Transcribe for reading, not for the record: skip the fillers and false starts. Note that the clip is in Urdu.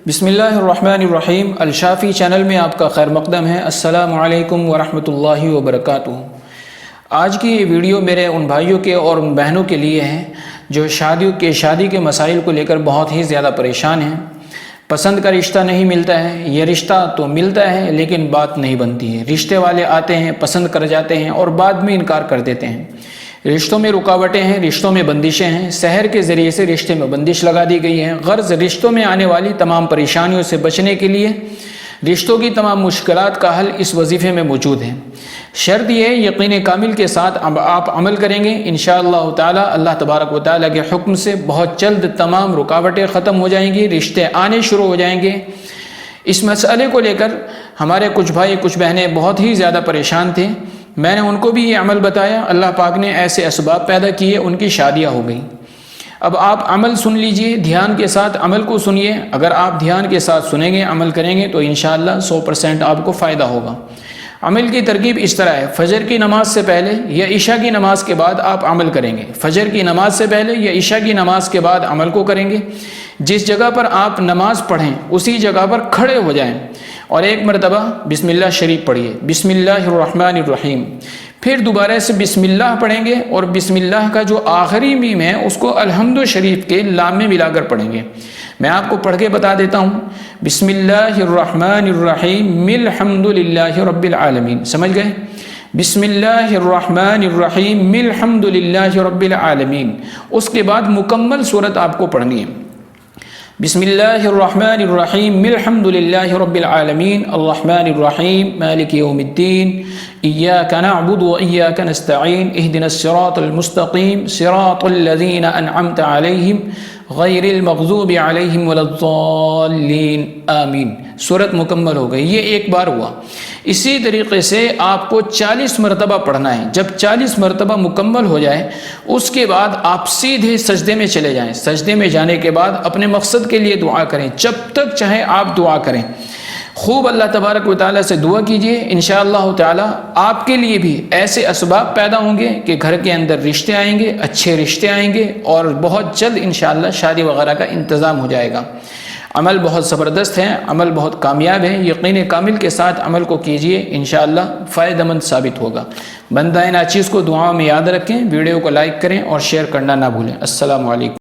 بسم اللہ الرحمن الرحیم الشافی چینل میں آپ کا خیر مقدم ہے۔ السلام علیکم ورحمۃ اللہ وبرکاتہ۔ آج کی یہ ویڈیو میرے ان بھائیوں کے اور ان بہنوں کے لیے ہے جو شادی کے مسائل کو لے کر بہت ہی زیادہ پریشان ہیں۔ پسند کا رشتہ نہیں ملتا ہے، یہ رشتہ تو ملتا ہے لیکن بات نہیں بنتی ہے۔ رشتے والے آتے ہیں، پسند کر جاتے ہیں اور بعد میں انکار کر دیتے ہیں۔ رشتوں میں رکاوٹیں ہیں، رشتوں میں بندشیں ہیں۔ سحر کے ذریعے سے رشتے میں بندش لگا دی گئی ہے۔ غرض رشتوں میں آنے والی تمام پریشانیوں سے بچنے کے لیے رشتوں کی تمام مشکلات کا حل اس وظیفے میں موجود ہے۔ شرط یہ ہے یقین کامل کے ساتھ آپ عمل کریں گے، انشاءاللہ تعالی اللہ تبارک و تعالی کے حکم سے بہت جلد تمام رکاوٹیں ختم ہو جائیں گی، رشتے آنے شروع ہو جائیں گے۔ اس مسئلے کو لے کر ہمارے کچھ بھائی کچھ بہنیں بہت ہی زیادہ پریشان تھے۔ میں نے ان کو بھی یہ عمل بتایا، اللہ پاک نے ایسے اسباب پیدا کیے، ان کی شادیاں ہو گئیں۔ اب آپ عمل سن لیجئے، دھیان کے ساتھ عمل کو سنیے۔ اگر آپ دھیان کے ساتھ سنیں گے، عمل کریں گے تو انشاءاللہ 100% آپ کو فائدہ ہوگا۔ عمل کی ترکیب اس طرح ہے، فجر کی نماز سے پہلے یا عشاء کی نماز کے بعد آپ عمل کریں گے۔ فجر کی نماز سے پہلے یا عشاء کی نماز کے بعد عمل کو کریں گے۔ جس جگہ پر آپ نماز پڑھیں اسی جگہ پر کھڑے ہو جائیں اور ایک مرتبہ بسم اللہ شریف پڑھیے، بسم اللہ الرحمن الرحیم۔ پھر دوبارہ سے بسم اللہ پڑھیں گے اور بسم اللہ کا جو آخری میم ہے اس کو الحمد شریف کے لام میں ملا کر پڑھیں گے۔ میں آپ کو پڑھ کے بتا دیتا ہوں، بسم اللہ الرحمن الرحیم الحمد للہ رب العالمین۔ سمجھ گئے؟ بسم اللہ الرحمن الرحیم الحمد للہ رب العالمین۔ اس کے بعد مکمل سورت آپ کو پڑھنی ہے۔ بسم اللہ الرحمن الرحیم الحمد للہ رب العالمین الرحمن الرحیم مالک یوم الدین ایاک نعبد و ایاک نستعین اہدنا الصراط المستقیم صراط الذین انعمت علیہم غیر المغضوب علیہم ولا الضالین آمین۔ سورت مکمل ہو گئی، یہ ایک بار ہوا۔ اسی طریقے سے آپ کو 40 مرتبہ پڑھنا ہے۔ جب 40 مرتبہ مکمل ہو جائے اس کے بعد آپ سیدھے سجدے میں چلے جائیں۔ سجدے میں جانے کے بعد اپنے مقصد کے لیے دعا کریں، جب تک چاہے آپ دعا کریں۔ خوب اللہ تبارک و تعالیٰ سے دعا کیجئے، انشاءاللہ تعالیٰ آپ کے لیے بھی ایسے اسباب پیدا ہوں گے کہ گھر کے اندر رشتے آئیں گے، اچھے رشتے آئیں گے اور بہت جلد انشاءاللہ شادی وغیرہ کا انتظام ہو جائے گا۔ عمل بہت زبردست ہے، عمل بہت کامیاب ہے، یقین کامل کے ساتھ عمل کو کیجئے، انشاءاللہ فائدہ مند ثابت ہوگا۔ بندہ ناچیز کو دعاؤں میں یاد رکھیں، ویڈیو کو لائک کریں اور شیئر کرنا نہ بھولیں۔ السلام علیکم۔